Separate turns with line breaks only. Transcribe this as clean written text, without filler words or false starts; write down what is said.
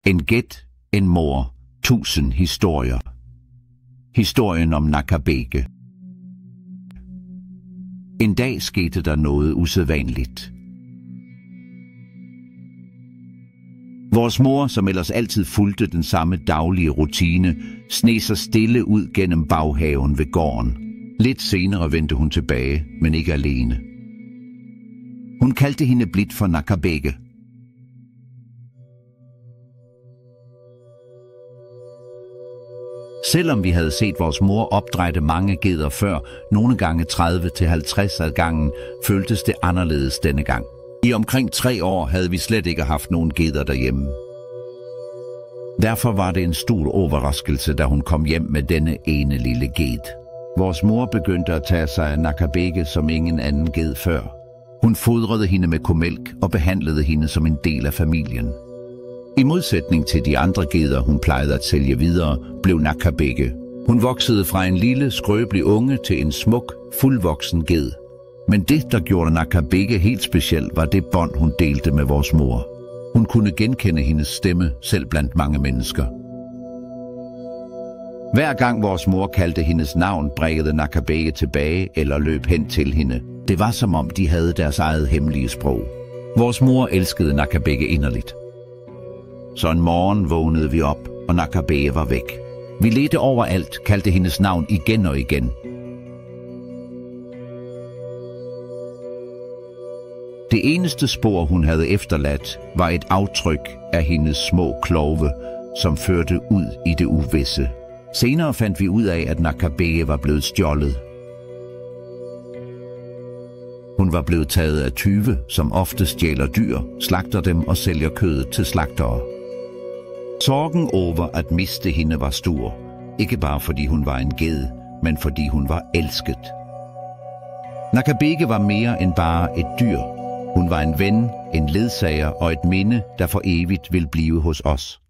En gæt, en mor, 1000 historier. Historien om Nakabeke. En dag skete der noget usædvanligt. Vores mor, som ellers altid fulgte den samme daglige rutine, sneg sig stille ud gennem baghaven ved gården. Lidt senere vendte hun tilbage, men ikke alene. Hun kaldte hende blidt for Nakabeke. Selvom vi havde set vores mor opdrætte mange geder før, nogle gange 30-50 ad gangen, føltes det anderledes denne gang. I omkring 3 år havde vi slet ikke haft nogen geder derhjemme. Derfor var det en stor overraskelse, da hun kom hjem med denne ene lille ged. Vores mor begyndte at tage sig af Nakabeke som ingen anden ged før. Hun fodrede hende med komælk og behandlede hende som en del af familien. I modsætning til de andre geder, hun plejede at sælge videre, blev Nakabeke. Hun voksede fra en lille, skrøbelig unge til en smuk, fuldvoksen ged. Men det, der gjorde Nakabeke helt speciel, var det bånd, hun delte med vores mor. Hun kunne genkende hendes stemme, selv blandt mange mennesker. Hver gang vores mor kaldte hendes navn, brækkede Nakabeke tilbage eller løb hen til hende. Det var som om, de havde deres eget hemmelige sprog. Vores mor elskede Nakabeke inderligt. Så en morgen vågnede vi op, og Nakabeke var væk. Vi ledte overalt, kaldte hendes navn igen og igen. Det eneste spor, hun havde efterladt, var et aftryk af hendes små klove, som førte ud i det uvisse. Senere fandt vi ud af, at Nakabeke var blevet stjålet. Hun var blevet taget af tyve, som ofte stjæler dyr, slagter dem og sælger kødet til slagtere. Sorgen over at miste hende var stor, ikke bare fordi hun var en ged, men fordi hun var elsket. Nakabeke var mere end bare et dyr. Hun var en ven, en ledsager og et minde, der for evigt vil blive hos os.